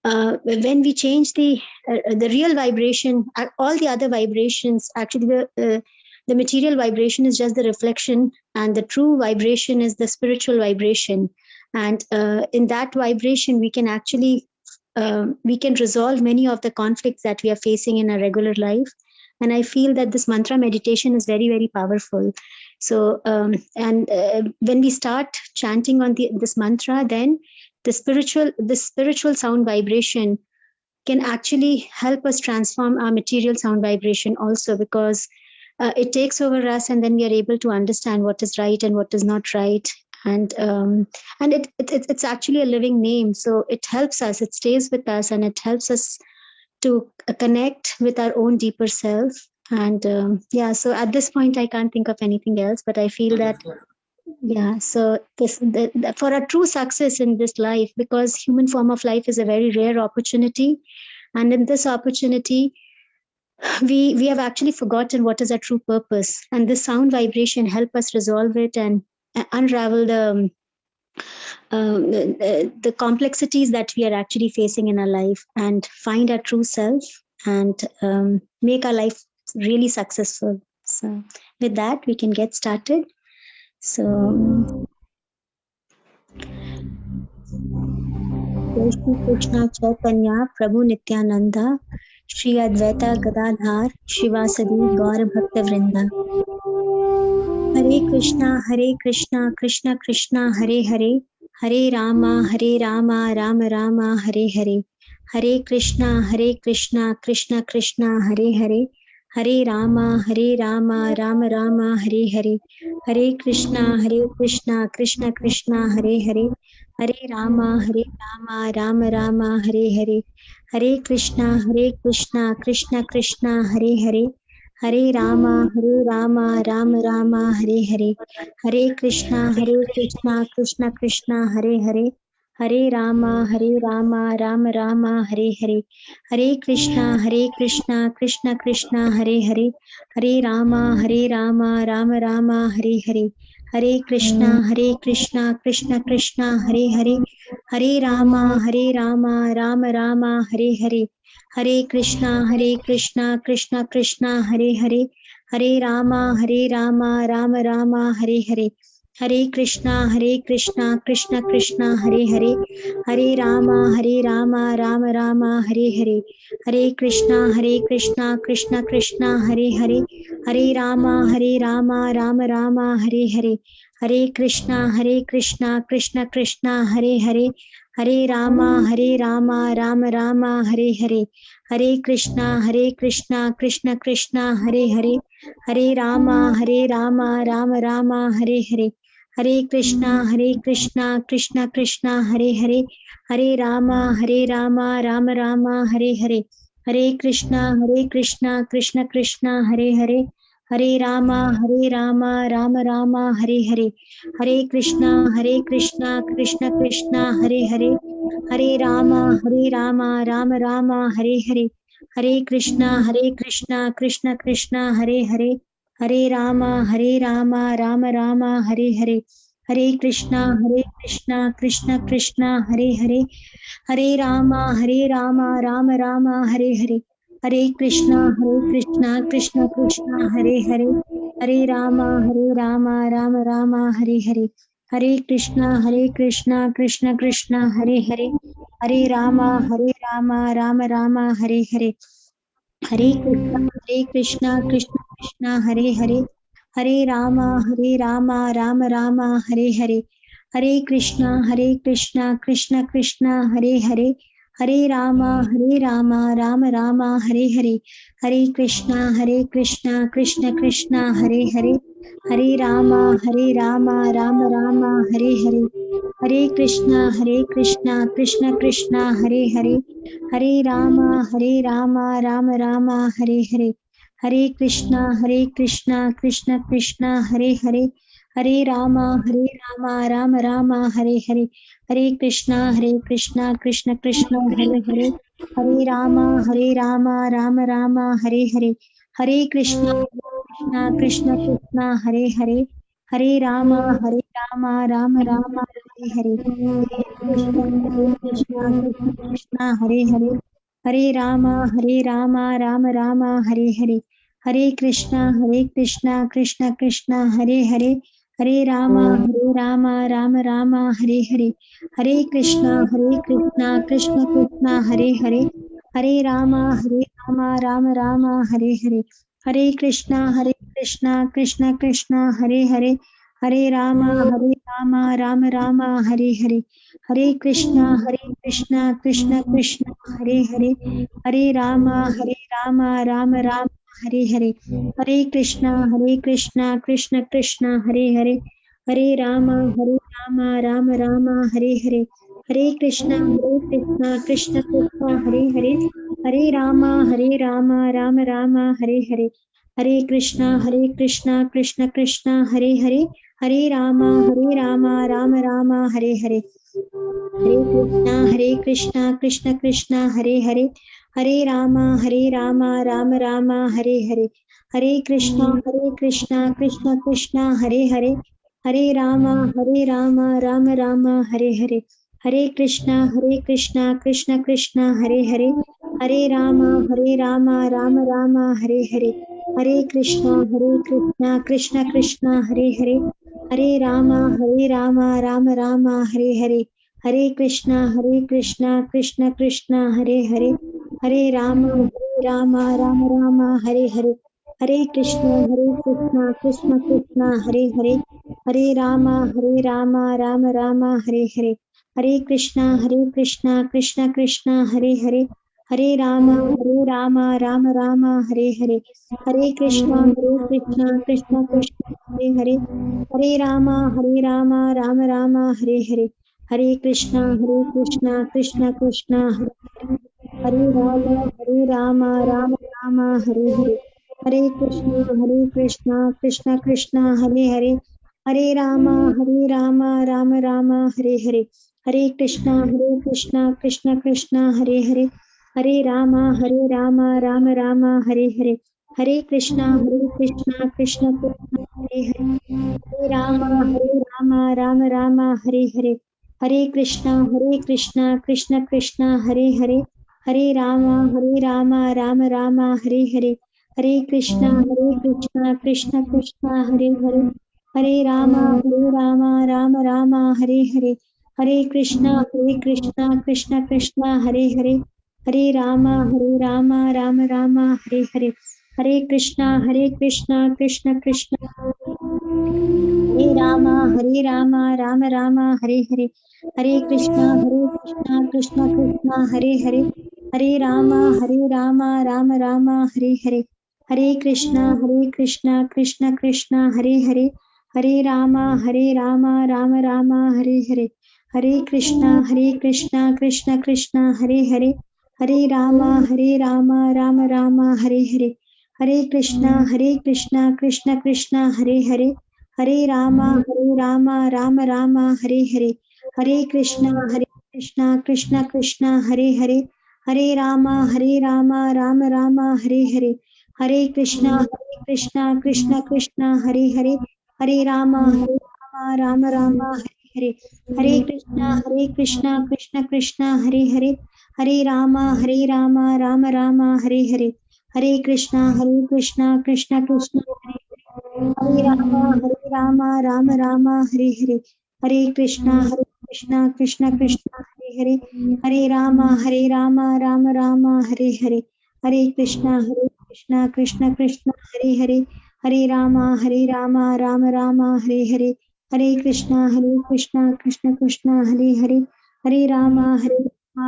when we change the real vibration, all the other vibrations, actually the material vibration is just the reflection, and the true vibration is the spiritual vibration. And in that vibration, we can actually we can resolve many of the conflicts that we are facing in our regular life. And I feel that this mantra meditation is very, very powerful. So, when we start chanting on this mantra, then the spiritual sound vibration can actually help us transform our material sound vibration also, because it takes over us, and then we are able to understand what is right and what is not right. And it's actually a living name, so it helps us, it stays with us, and it helps us to connect with our own deeper self. And so at this point I can't think of anything else, but I feel that so for a true success in this life, because human form of life is a very rare opportunity, and in this opportunity we have actually forgotten what is our true purpose, and this sound vibration help us resolve it and unravel the complexities that we are actually facing in our life, and find our true self, and make our life really successful. So with that, we can get started. So Krishna Chaitanya Prabhu Nityananda Shri Advaita Gadadhar Shivasadi Gaura Bhakta Vrinda. Hare Krishna, Krishna Krishna, Hare Hare, Hare Rama, Rama Rama, Hare Hare. Hare Krishna, Krishna Krishna, Hare Hare, Hare Rama, Rama Rama, Hare Hare. Hare Krishna, Krishna Krishna, Hare Hare, Hare Rama, Rama Rama, Hare Hare. Hare Krishna, Krishna Krishna, Hare Hare, Hare Rama, Rama Rama, Hare Hare. Hare Krishna, Krishna Krishna, Hare Hare, Hare Rama, Rama Rama, Hare Hare. Hare Krishna, Krishna Krishna, Hare Hare, Hare Rama, Rama Rama, Hare Hare. Hare Krishna, Krishna Krishna, Hare Hare, Hare Rama, Rama Rama, Hare Hare. Hare Krishna, Krishna Krishna, Hare Hare, Hare Rama, Rama Rama, Hare Hare. Hare Krishna, Krishna Krishna, Hare Hare, Hare Rama, Rama Rama, Hare Hare. Hare Krishna, Krishna Krishna, Hare Hare, Hare Rama, Rama Rama, Hare Hare. Hare Krishna, Krishna Krishna, Hare Hare, Hare Rama, Rama Rama, Hare Hare. Hare Krishna, Krishna Krishna, Hare Hare, Hare Rama, Rama Rama, Hare Hare. Hare Krishna, Krishna Krishna, Hare Hare, Hare Rama, Rama Rama, Hare Hare. Hare Krishna, Krishna Krishna, Hare Hare, Hare Rama, Rama Rama, Hare Hare. Hare Krishna, Krishna Krishna, Hare Hare, Hare Rama, Rama Rama, Hare Hare. Hare Krishna, Krishna Krishna, Hare Hare, Hare Rama, Rama Rama, Hare Hare. Hare Krishna, Krishna Krishna, Hare Hare, Hare Rama, Rama Rama, Hare Hare. Hare Krishna, Krishna Krishna, Hare Hare, Hare Rama, Rama Rama, Hare Hare. Hare Krishna, Krishna Krishna, Hare Hare, Hare Rama, Rama Rama, Hare Hare. Hare Krishna, Krishna Krishna, Hare Hare, Hare Rama, Rama Rama, Hare Hare. Hare Krishna, Krishna Krishna, Hare Hare, Hare Rama, Rama Rama, Hare Hare, Hare Krishna, Krishna Krishna, Hare Hare, Hare Rama, Rama Rama, Hare Hare, Hare Krishna, Krishna Krishna, Hare Hare, Hare Rama, Rama Rama, Hare Hare, Hare Krishna, Krishna Krishna, Hare Hare, Hare Rama, Rama Rama, Hare Hare, Hare Krishna, Krishna Krishna, Hare Hare, Hare Rama, Rama Rama, Hare Hare, Hare Krishna, Krishna Krishna, Hare Hare, Hare Rama, Rama Rama, Hare Hare, Hare Krishna, Krishna Krishna, Hare Hare, Hare Rama, Rama Rama, Hare Hare, Hare Krishna, Krishna Krishna, Hare Hare, Hare Rama, Rama Rama, Hare Hare, Hare Krishna, Krishna Krishna, Hare Hare, Hare Rama, Rama Rama, Hare Hare, Hare Krishna, Krishna Krishna, Hare Hare, Hare Rama, Rama Rama, Hare Hare, Hare Krishna, Krishna Krishna, Hare Hare, Hare Rama, Rama Rama, Hare Hare, Hare Krishna, Krishna Krishna, Hare Hare, Hare Rama, Rama Rama, Hare Hare, Hare Krishna, Krishna Krishna, Hare Hare, Hare Rama, Rama Rama, Hare Hare, Hare Krishna, Krishna Krishna, Hare Hare, Hare Rama, Rama Rama, Hare Hare, Hare Krishna, Krishna Krishna, Hare Hare, Hare Rama, Rama Rama, Hare Hare, Hare Krishna, Krishna Krishna, Hare Hare, Hare Rama, Rama Rama, Hare Hare, Hare Krishna, Krishna Krishna, Hare Hare, Hare Rama, Rama Rama, Hare Hare, Hare Krishna, Krishna Krishna, Hare Hare, Hare Rama, Rama Rama, Hare Hare, Hare Krishna, Krishna Krishna, Hare Hare, Hare Rama, Rama Rama, Hare Hare, Hare Krishna, Krishna Krishna, Hare Hare, Hare Rama, Rama Rama, Hare Hare, Hare Krishna, Krishna Krishna, Hare Hare, Hare Rama, Rama Rama, Hare Hare, Hare Krishna, Krishna Krishna, Hare Hare, Hare Rama, Rama Rama, Hare Hare, Hare Krishna, Krishna Krishna, Hare Hare, Hare Rama, Rama Rama, Hare Hare, Hare Krishna, Krishna Krishna, Hare Hare, Hare Rama, Rama Rama, Hare Hare, Hare Krishna, Krishna Krishna, Hare Hare, Hare Rama, Rama Rama, Hare Hare, Hare Krishna, Krishna Krishna, Hare Hare, Hare Rama, Rama Rama, Hare Hare, Hare Krishna, Krishna Krishna, Hare Hare, Hare Rama, Rama Rama, Hare Hare, Hare Krishna, Krishna Krishna, Hare Hare, Hare Rama, Rama Rama, Hare Hare, Hare Krishna, Krishna Krishna, Hare Hare, Hare Rama, Rama Rama, Hare Hare, Hare Krishna, Krishna Krishna, Hare Rama, Rama Rama, Hare Hare, Hare Krishna, Krishna Krishna, Hare Hare, Hare Rama, Rama Rama, Hare Hare, Hare Krishna, Krishna Krishna, Hare Hare, Hare Rama, Rama Rama, Hare Hare, Hare Krishna, Krishna Krishna, Hare Hare, Hare Rama, Rama Rama, Hare Hare, Hare Krishna, Krishna Krishna, Hare Hare, Hare Rama, Rama Rama, Hare Hare, Hare Krishna, Krishna Krishna, Hare Hare, Hare Rama, Rama Rama, Hare Hare, Hare Krishna, Krishna Krishna, Hare Hare, Hare Rama, Rama Rama, Hare Hare, Hare Krishna, Krishna Krishna, Hare Hare, Hare Rama, Rama Rama, Hare Hare, Hare Krishna, Krishna Krishna, Hare Hare, Hare Rama, Rama Rama, Hare Hare, Hare Krishna, Krishna Krishna, Hare Hare, Hare Rama, Rama Rama, Hare Hare, Hare Krishna, Krishna Krishna, Hare Hare, Hare Rama, Rama Rama, Hare Hare, Hare Krishna, Krishna Krishna, Hare Hare, Hare Rama,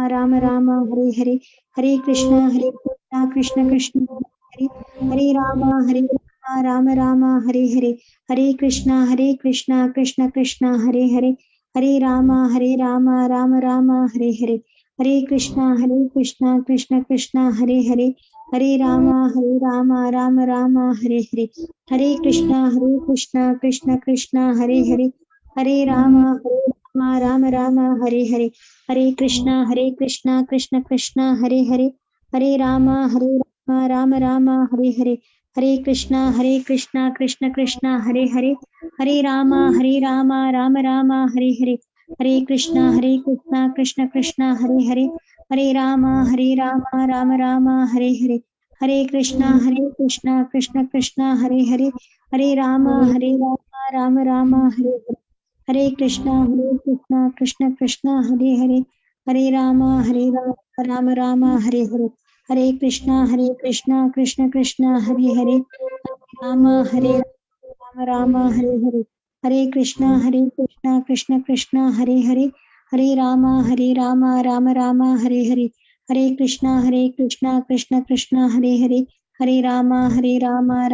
Rama Rama, Hare Hare, Hare Krishna, Krishna Krishna, Hare Hare Rama, Rama Rama, Hare Hare, Hare Krishna, Krishna Krishna, Hare Hare, Hare Rama, Rama Rama, Hare Hare, Hare Krishna, Krishna Krishna, Hare Hare, Hare Rama, Rama Rama, Hare Hare, Hare Krishna, Krishna Krishna, Hare Hare, Hare Rama, Rama Rama, Hare Hare, Hare Krishna, Krishna Krishna, Hare Hare, Hare Rama, Rama Rama, Hare Hare, Hare Krishna, Krishna Krishna, Hare Hare, Hare Rama, Rama Rama, Hare Hare, Hare Krishna, Krishna Krishna, Hare Hare, Hare Rama, Rama Rama, Hare Hare, Hare Krishna, Krishna Krishna, Hare Hare, Hare Rama, Rama Rama, Hare Hare, Hare Krishna, Krishna Krishna, Hare Hare, Hare Rama, Rama Rama, Hare Hare, Hare Krishna, Krishna Krishna, Hare Hare, Rama, Rama, Hare Hare, Hare Krishna, Krishna Krishna, Hare Hare, Hare Rama, Rama Rama, Hare Hare, Hare Krishna, Krishna Krishna, Hare Hare, Hare Rama,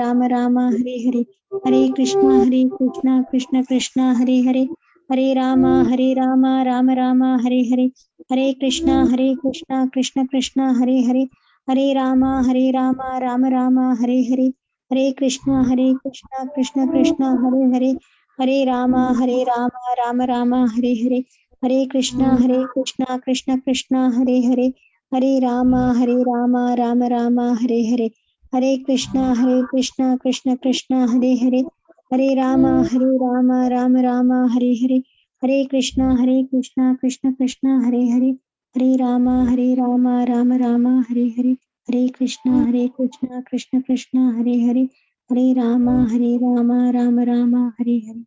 Rama Rama, Hare Hare, Hare Krishna, Krishna Krishna, Hare Hare, Hare Rama, Rama Rama, Hare Hare, Hare Krishna, Krishna Krishna, Hare Hare, Hare Rama, Rama Rama, Hare Hare, Hare Krishna, Krishna Krishna, Hare Hare, Hare Rama, Rama Rama, Hare Hare, Hare Krishna, Krishna Krishna, Hare Hare, Hare Rama, Rama Rama, Hare Hare, Hare Krishna, Krishna Krishna, Hare Hare, Hare Rama, Rama Rama, Hare Hare, Hare Krishna, Krishna Krishna, Hare Hare, Hare Rama, Rama Rama, Hare Hare, Hare Krishna, Krishna Krishna, Hare Hare, Hare Rama, Rama Rama, Hare Hare.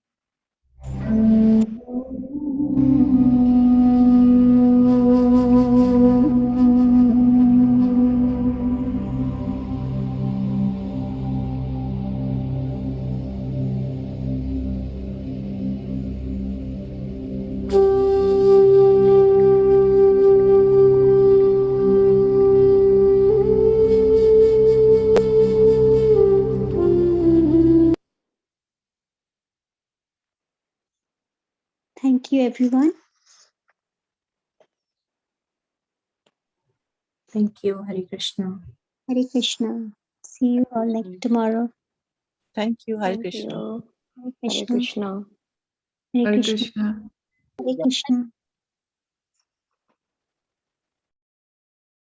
Thank you, everyone. Thank you. Hare Krishna. Hare Krishna. See you all like tomorrow. Thank you. Hare Thank Krishna. you. Hare Hare Krishna. Krishna. Hare Krishna. Hare Krishna.